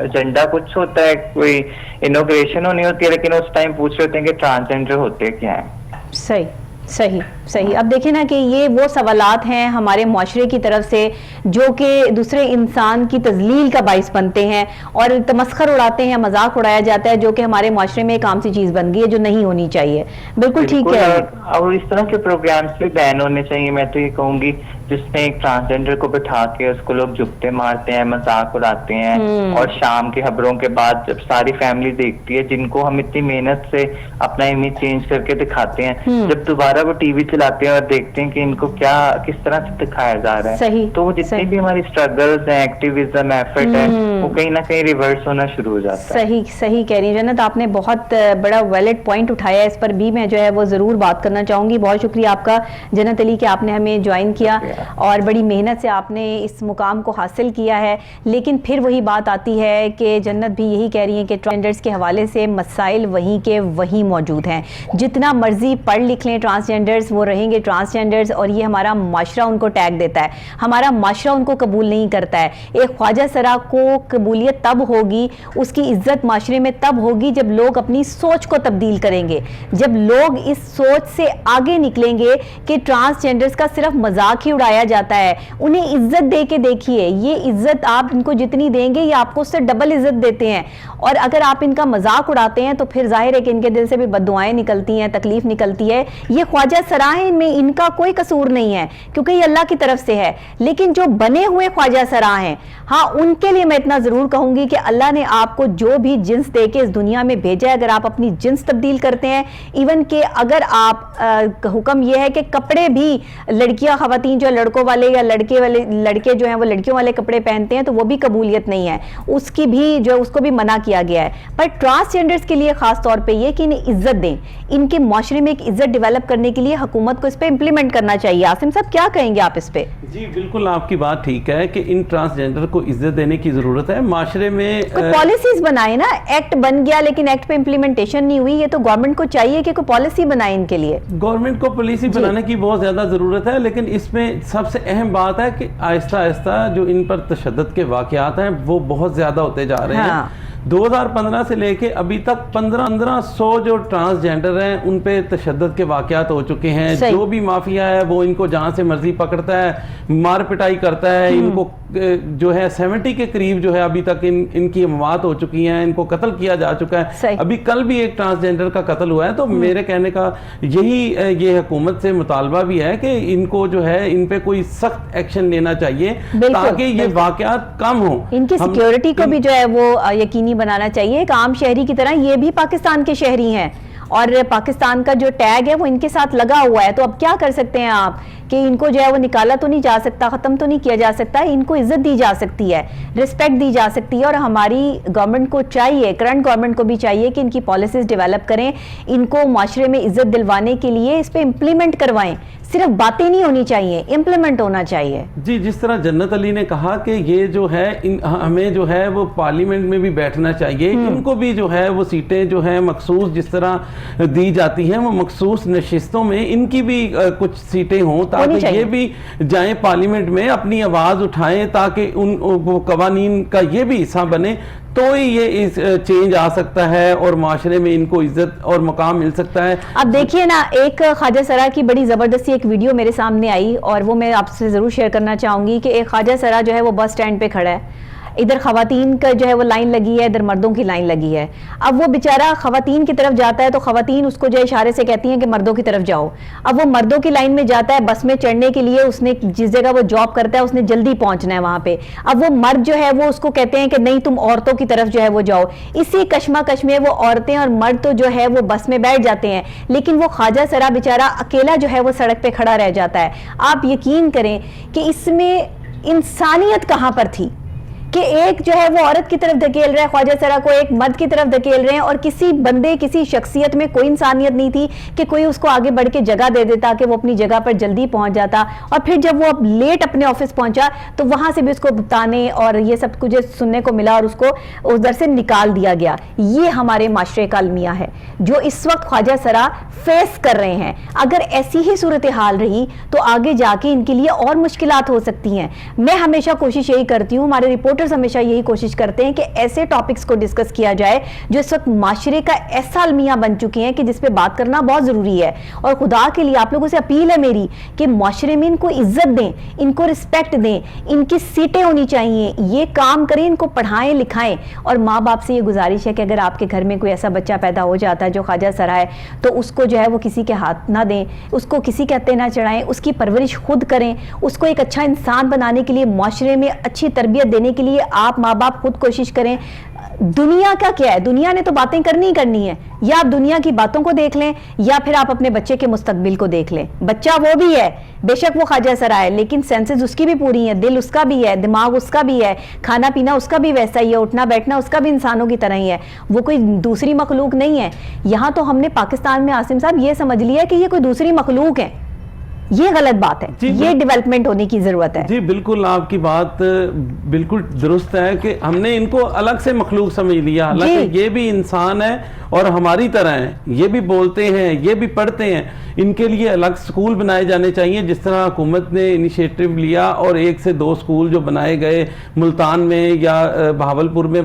एजेंडा कुछ होता है, कोई इनोग्रेशन होनी होती है, लेकिन उस टाइम पूछ रहे होते हैं कि ट्रांसजेंडर होते क्या है। सही सही सही। अब देखिए ना कि ये वो सवालात हैं हमारे मुआशरे की तरफ से जो कि दूसरे इंसान की तजलील का बाइस बनते हैं और तमस्खर उड़ाते हैं, मजाक उड़ाया जाता है, जो कि हमारे मुआशरे में एक आम सी चीज बन गई है जो नहीं होनी चाहिए। बिल्कुल ठीक है। और इस तरह के प्रोग्राम्स भी बैन होने चाहिए, मैं तो ये कहूंगी, जिसमें एक ट्रांसजेंडर को बिठा के उसको लोग जुगते मारते हैं, मजाक उड़ाते हैं, और शाम की खबरों के बाद जब सारी फैमिली देखती है, जिनको हम इतनी मेहनत से अपना इमेज चेंज करके दिखाते हैं, जब दोबारा वो टीवी चलाते हैं और देखते हैं कि इनको क्या किस तरह से दिखाया जा रहा है, सही, तो वो जितनी भी हमारी स्ट्रगल्स हैं, एक्टिविज्म, एफर्ट है, वो कहीं ना कहीं रिवर्स होना शुरू हो जाता है। सही सही कह रही है जन्नत, आपने बहुत बड़ा वैलिड पॉइंट उठाया, इस पर भी मैं जो है वो जरूर बात करना चाहूंगी। बहुत शुक्रिया आपका जन्नत अली कि आपने हमें ज्वाइन किया और बड़ी मेहनत से आपने इस मुकाम को हासिल किया है। लेकिन फिर वही बात आती है कि जन्नत भी यही कह रही है कि ट्रांसजेंडर्स के हवाले से मसाइल वहीं के वहीं मौजूद हैं। जितना मर्जी पढ़ लिख लें ट्रांसजेंडर्स, वो रहेंगे ट्रांसजेंडर्स, और ये हमारा माशरा उनको टैग देता है, हमारा माशरा उनको कबूल नहीं करता है। एक ख्वाजा सरा को कबूलियत तब होगी, उसकी इज्जत माशरे में तब होगी जब लोग अपनी सोच को तब्दील करेंगे, जब लोग इस सोच से आगे निकलेंगे कि ट्रांसजेंडर्स का सिर्फ मजाक ही उड़ा लगाया जाता है, उन्हें इज्जत दे के देखिए। ये इज्जत आप इनको जितनी देंगे ये आपको उससे डबल इज्जत देते हैं। और अगर आप इनका मजाक उड़ाते हैं तो फिर जाहिर है कि इनके दिल से भी बद्दुआएं निकलती हैं, तकलीफ निकलती है। ये ख्वाजा सराय में इनका कोई कसूर नहीं है क्योंकि ये अल्लाह की तरफ से है, लेकिन जो बने हुए ख्वाजा सराय हैं, हाँ, उनके लिए मैं इतना जरूर कहूंगी कि अल्लाह ने आपको जो भी जिन्स दे के इस दुनिया में भेजा है, अगर आप अपनी जिन्स तब्दील करते हैं, इवन के अगर आप हुक्म यह है कि कपड़े भी लड़कियां खवातीन जो लड़कों वाले या लड़के जो हैं वो लड़कियों वाले कपड़े पहनते हैं तो वो भी कबूलियत नहीं है, उसकी भी जो उसको भी मना किया गया है। पर ट्रांसजेंडर्स के लिए खास तौर पे ये कि इन्हें इज्जत दें, इनके माशरे में एक इज्जत डेवलप करने के लिए हुकूमत को इस पे इंप्लीमेंट करना चाहिए। आसिम साहब क्या कहेंगे आप इस पे? जी बिल्कुल, आपकी बात ठीक है कि इन ट्रांसजेंडर को इज्जत देने की जरूरत है। माशरे में पॉलिसीज बनाए ना, एक्ट बन गया लेकिन एक्ट पे इंप्लीमेंटेशन नहीं हुई, ये तो गवर्नमेंट को चाहिए कि कोई पॉलिसी बनाए इनके लिए। गवर्नमेंट को पॉलिसी बनाने की बहुत ज्यादा जरूरत है, लेकिन इसमें सबसे अहम बात है कि आहिस्ता आहिस्ता जो इन पर तशद्दुद के वाकयात हैं वो बहुत ज्यादा होते जा रहे हैं। 2015 से लेके अभी तक 1500 जो ट्रांसजेंडर हैं उन पे तशद्दुद के वाकयात हो चुके हैं। जो भी माफिया है वो इनको जहां से मर्जी पकड़ता है, मार पिटाई करता है, इनको जो है 70 के करीब जो है अभी तक इनकी मौत हो चुकी हैं, इनको कत्ल किया जा चुका है। अभी कल भी एक ट्रांसजेंडर का कत्ल हुआ है। तो मेरे कहने का यही ये हुकूमत से मुतालबा भी है कि इनको जो है इन पे कोई सख्त एक्शन लेना चाहिए ताकि ये वाकयात कम हो। इनकी सिक्योरिटी को भी जो है वो यकीनी बनाना चाहिए। एक आम शहरी की तरह ये भी पाकिस्तान के शहरी हैं और पाकिस्तान का जो टैग है वो इनके साथ लगा हुआ है। तो अब क्या कर सकते हैं आप कि इनको जो है वो निकाला तो नहीं जा सकता, खत्म तो नहीं किया जा सकता, इनको इज्जत दी जा सकती है, रिस्पेक्ट दी जा सकती है। और हमारी गवर्नमेंट को चाहिए, करंट गवर्नमेंट को भी चाहिए कि इनकी पॉलिसीज डेवलप करें, इनको माशरे में इज्जत दिलवाने के लिए इस पे इम्प्लीमेंट करवाएं। सिर्फ बातें नहीं होनी चाहिए, इम्प्लीमेंट होना चाहिए। जी, जिस तरह जन्नत अली ने कहा कि ये जो है हमें जो है वो पार्लियामेंट में भी बैठना चाहिए, इनको भी जो है वो सीटें जो है मखसूस जिस तरह दी जाती हैं वो मखसूस नशिस्तों में इनकी भी कुछ सीटें हों ताकि ये भी जाएं पार्लियामेंट में, अपनी आवाज़ उठाएं ताकि उन वो कवानीन का ये भी हिस्सा बने, तो ही ये इस चेंज आ सकता है और माशरे में इनको इज्जत और मकाम मिल सकता है। अब देखिए ना, एक ख्वाजा सरा की बड़ी ज़बरदस्ती एक वीडियो मेरे सामने आई और वो मैं आपसे ज़रूर शेयर करना चाहूँगी कि एक ख्वाजा सरा जो है वो बस स्टैंड पे खड़ा है, इधर खवातीन का जो है वो लाइन लगी है, इधर मर्दों की लाइन लगी है। अब वो बेचारा खवातीन की तरफ जाता है तो खवातीन उसको जो इशारे से कहती हैं कि मर्दों की तरफ जाओ। अब वो मर्दों की लाइन में जाता है बस में चढ़ने के लिए, उसने जिस जगह वो जॉब करता है उसने जल्दी पहुंचना है वहां पे। अब वो मर्द जो है वो उसको कहते हैं कि नहीं तुम औरतों की तरफ जो है वो जाओ। इसी कश्मकश में वो औरतें और मर्द तो जो है वो बस में बैठ जाते हैं, लेकिन वो ख्वाजा सरा बेचारा अकेला जो है वो सड़क पे खड़ा रह जाता है। आप यकीन करें कि इसमें इंसानियत कहां पर थी कि एक जो है वो औरत की तरफ धकेल रहा है ख्वाजा सरा को, एक मर्द की तरफ धकेल रहे हैं, और किसी बंदे किसी शख्सियत में कोई इंसानियत नहीं थी कि कोई उसको आगे बढ़ के जगह दे देता कि वो अपनी जगह पर जल्दी पहुंच जाता। और फिर जब वो लेट अपने ऑफिस पहुंचा तो वहां से भी उसको ताने और ये सब कुछ सुनने को मिला और उसको उधर से निकाल दिया गया। ये हमारे माशरे का अलमिया है जो इस वक्त ख्वाजा सरा फेस कर रहे हैं। अगर ऐसी ही सूरत हाल रही तो आगे जाके इनके लिए और मुश्किलात हो सकती हैं। मैं हमेशा कोशिश यही करती हूँ, हमारे रिपोर्टर्स हमेशा यही कोशिश करते हैं कि ऐसे टॉपिक्स को डिस्कस किया जाए जो इस वक्त माशरे का ऐसा अलमिया बन चुके हैं कि जिस पे बात करना बहुत जरूरी है। और खुदा के लिए आप लोगों से अपील है मेरी कि माशरे में इनको इज्जत दें, इनको रिस्पेक्ट दें, इनकी सीटें होनी चाहिए, ये काम करें, इनको पढ़ाएं लिखाएं। और माँ बाप से ये गुजारिश है कि अगर आपके घर में कोई ऐसा बच्चा पैदा हो जाता है जो ख्वाजा सरा है तो उसको जो है वो किसी के हाथ ना दें, उसको किसी के हत्थे ना चढ़ाएं, उसकी परवरिश खुद करें, उसको एक अच्छा इंसान बनाने के लिए, माशरे में अच्छी तरबियत देने के लिए आप माँ बाप खुद कोशिश करें। दुनिया का क्या है, दुनिया ने तो बातें करनी ही करनी है, या आप दुनिया की बातों को देख लें या फिर आप अपने बच्चे के मुस्तकबिल को देख लें। बच्चा वो भी है, बेशक वो ख्वाजा सरा है, लेकिन सेंसेस उसकी भी पूरी है, दिल उसका भी है, दिमाग उसका भी है, खाना पीना उसका भी वैसा ही है, उठना बैठना उसका भी इंसानों की तरह ही है, वो कोई दूसरी मखलूक नहीं है। यहाँ तो हमने पाकिस्तान में आसिम साहब ये समझ लिया कि ये कोई दूसरी मखलूक है। ये गलत बात है, ये डेवलपमेंट होने की जरूरत है। जी बिल्कुल, आपकी बात बिल्कुल दुरुस्त है कि हमने इनको अलग से मखलूक समझ लिया, हालांकि ये भी इंसान है और हमारी तरह हैं, ये भी बोलते हैं, ये भी पढ़ते हैं। इनके लिए अलग स्कूल बनाए जाने चाहिए, जिस तरह हुकूमत ने इनिशिएटिव लिया और 1 से 2 स्कूल जो बनाए गए मुल्तान में या बहावलपुर में,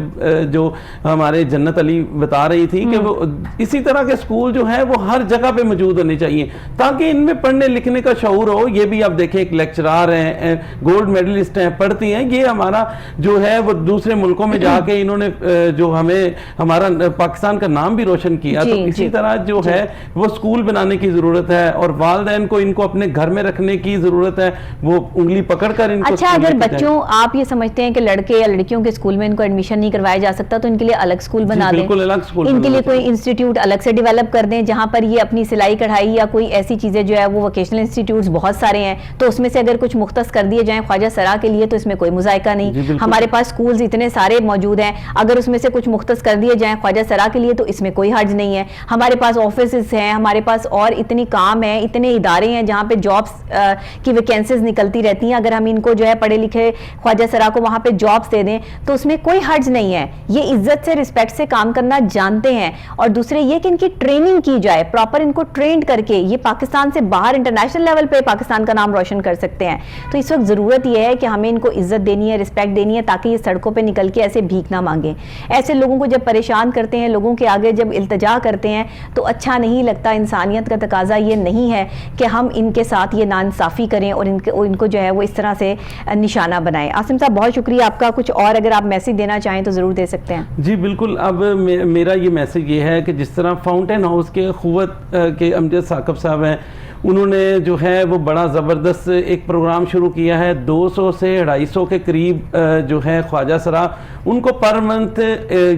जो हमारे जन्नत अली बता रही थी कि वो इसी तरह के स्कूल जो है वो हर जगह पे मौजूद होने चाहिए ताकि इनमें पढ़ने लिखने का का शऊर हो। ये भी आप देखें, एक लेक्चरार हैं, गोल्ड मेडलिस्ट हैं, पढ़ती हैं, ये हमारा जो है वो दूसरे मुल्कों में जाके इन्होंने जो हमें हमारा पाकिस्तान का नाम भी रोशन किया। तो इसी तरह जो है वो स्कूल बनाने की जरूरत है और वालिदैन को इनको अपने घर में रखने की जरूरत है, वो उंगली पकड़कर इनको। अच्छा, अगर बच्चों आप ये समझते हैं कि लड़के या लड़कियों के स्कूल में इनको एडमिशन नहीं करवाया जा सकता तो इनके लिए अलग स्कूल बना दें, बिल्कुल अलग स्कूल, इनके लिए कोई इंस्टीट्यूट अलग से डेवलप कर दें जहां पर ये अपनी सिलाई कढ़ाई या कोई ऐसी चीजें जो है वो वोकेशनल इंस्टीट्यूट्स बहुत सारे हैं, तो उसमें से अगर कुछ मुख्तस कर दिए जाएं ख्वाजा सरा के लिए तो इसमें कोई मुजायका नहीं। हमारे पास स्कूल्स इतने सारे मौजूद हैं, अगर उसमें से कुछ मुख्तस कर दिए जाएं ख्वाजा सरा के लिए तो इसमें कोई हर्ज नहीं है। हमारे पास ऑफिस हैं, हमारे पास और इतनी काम है, इतने इदारे हैं जहां पे जॉब्स की वैकेंसीज निकलती रहती हैं। अगर हम इनको जो है पढ़े लिखे ख्वाजा सरा को वहां पे जॉब्स दे दें तो उसमें कोई हर्ज नहीं है। ये इज्जत से रिस्पेक्ट से काम करना जानते हैं। और दूसरे ये कि इनकी ट्रेनिंग की जाए, प्रॉपर इनको ट्रेंड करके ये पाकिस्तान से बाहर इंटरनेशनल लेवल पे पाकिस्तान का नाम रोशन कर सकते हैं। तो इस वक्त जरूरत यह है कि हमें इनको इज्जत देनी है, रिस्पेक्ट देनी है, ताकि ये सड़कों पे निकल के ऐसे भीख ना मांगे। ऐसे लोगों को जब परेशान करते हैं, लोगों के आगे जब इल्तिजा करते हैं तो अच्छा नहीं लगता। इंसानियत का तकाजा ये नहीं है कि हम इनके साथ ये नाइंसाफी करें और इनको जो है वो इस तरह से निशाना बनाएं। आसिम साहब, बहुत शुक्रिया आपका। कुछ और अगर आप मैसेज देना चाहें तो जरूर दे सकते हैं। जी बिल्कुल। अब मेरा ये मैसेज ये है कि जिस तरह फाउंटेन हाउस के खुवत के अमजद साकब साहब हैं, उन्होंने जो है वो बड़ा ज़बरदस्त एक प्रोग्राम शुरू किया है। 200 से 250 के करीब जो है ख्वाजा सरा, उनको पर मंथ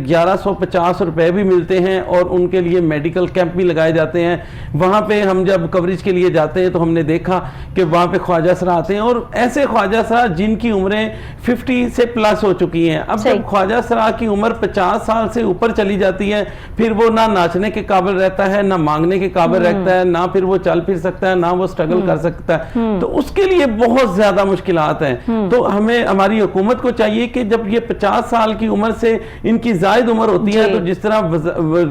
1150 रुपये भी मिलते हैं और उनके लिए मेडिकल कैंप भी लगाए जाते हैं। वहाँ पे हम जब कवरेज के लिए जाते हैं तो हमने देखा कि वहाँ पे ख्वाजा सरा आते हैं और ऐसे ख्वाजा सरा जिनकी उम्रें 50 से प्लस हो चुकी हैं। अब जब ख्वाजा सरा की उम्र 50 साल से ऊपर चली जाती है, फिर वो ना नाचने के काबिल रहता है, ना मांगने के काबिल रहता है, ना फिर वो चल फिर सकता है, ना वो स्ट्रगल कर सकता है। तो उसके लिए बहुत ज्यादा मुश्किलात हैं। तो हमें, हमारी हुकूमत को चाहिए कि जब ये 50 साल की उम्र से इनकी जायद उम्र होती है तो जिस तरह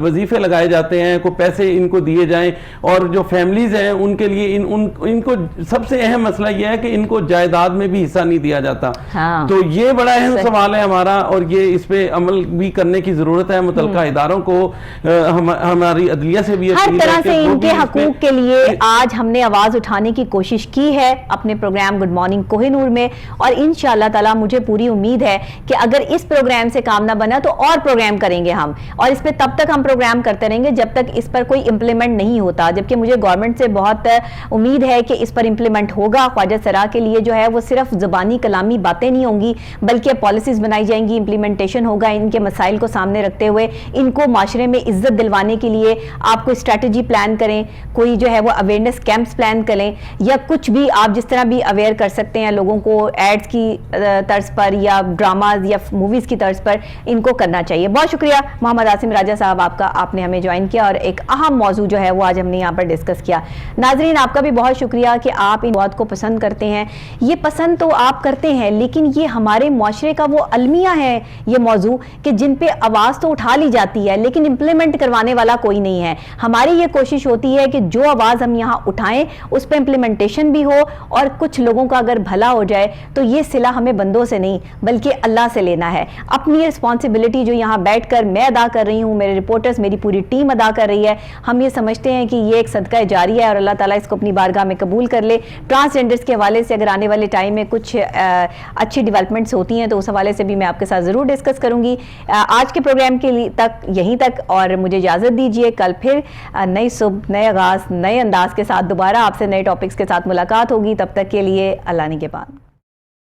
वजीफे लगाए जाते हैं, को पैसे इनको दिए जाएं और जो फैमिलीज हैं उनके लिए इनको सबसे अहम मसला यह है कि इनको जायदाद में भी हिस्सा नहीं दिया जाता। हाँ। तो ये बड़ा अहम सवाल है हमारा और ये इस पे अमल भी करने की जरूरत है। मुतल्लिका इदारों को, हमारी अदलिया से भी हर तरह से इनके हकूक के लिए आज हमने आवाज उठाने की कोशिश की है अपने प्रोग्राम गुड मॉर्निंग कोहिनूर में, और इंशाअल्लाह ताला मुझे पूरी उम्मीद है कि अगर इस प्रोग्राम से काम ना बना तो और प्रोग्राम करेंगे हम, और इस पे तब तक हम प्रोग्राम करते रहेंगे जब तक इस पर कोई इंप्लीमेंट नहीं होता। जबकि मुझे गवर्नमेंट से बहुत उम्मीद है कि इस पर इंप्लीमेंट होगा। ख्वाजा सरा के लिए जो है वो सिर्फ जुबानी कलामी बातें नहीं होंगी बल्कि पॉलिसीज बनाई जाएंगी, इंप्लीमेंटेशन होगा। इनके मसाइल को सामने रखते हुए इनको माशरे में इज्जत दिलवाने के लिए आप कोई स्ट्रैटेजी प्लान करें, कोई जो है वो अवेयरनेस कैंप्स प्लान करें, या कुछ भी आप जिस तरह भी अवेयर कर सकते हैं लोगों को एड्स की तर्ज पर या ड्रामाज या मूवीज की तर्ज पर, इनको करना चाहिए। बहुत शुक्रिया मोहम्मद आसिम राजा साहब आपका, आपने हमें ज्वाइन किया और एक अहम मौजू जो है वो आज हमने यहाँ पर डिस्कस किया। नाजरीन, आपका भी बहुत शुक्रिया कि आप इन बात को पसंद करते हैं। ये पसंद तो आप करते हैं लेकिन ये हमारे मुआशरे का वो अलमिया है ये मौजू कि जिन पे आवाज़ तो उठा ली जाती है लेकिन इंप्लीमेंट करवाने वाला कोई नहीं है। हमारी ये कोशिश होती है कि जो आवाज़ हम यहाँ उठाएं उस पर इंप्लीमेंटेशन भी हो और कुछ लोगों का अगर भला हो जाए तो ये सिला हमें बंदों से नहीं बल्कि अल्लाह से लेना है। अपनी रिस्पॉन्सिबिलिटी जो यहाँ बैठकर मैं अदा कर रही हूँ, मेरे रिपोर्टर्स, मेरी पूरी टीम अदा कर रही है। हम ये समझते हैं कि ये एक सदका जारिया है और अल्लाह ताला इसको अपनी बारगाह में कबूल कर ले। ट्रांसजेंडर्स के हवाले से अगर आने वाले टाइम में कुछ अच्छी डेवलपमेंट्स होती हैं तो उस हवाले से भी मैं आपके साथ ज़रूर डिस्कस करूँगी। आज के प्रोग्राम के लिए यहीं तक और मुझे इजाज़त दीजिए। कल फिर नई सुबह, नए आगाज़, नए अंदाज के साथ दोबारा आपसे नए टॉपिक्स के साथ मुलाकात होगी। तब तक के लिए अल्लाह ने के बाद।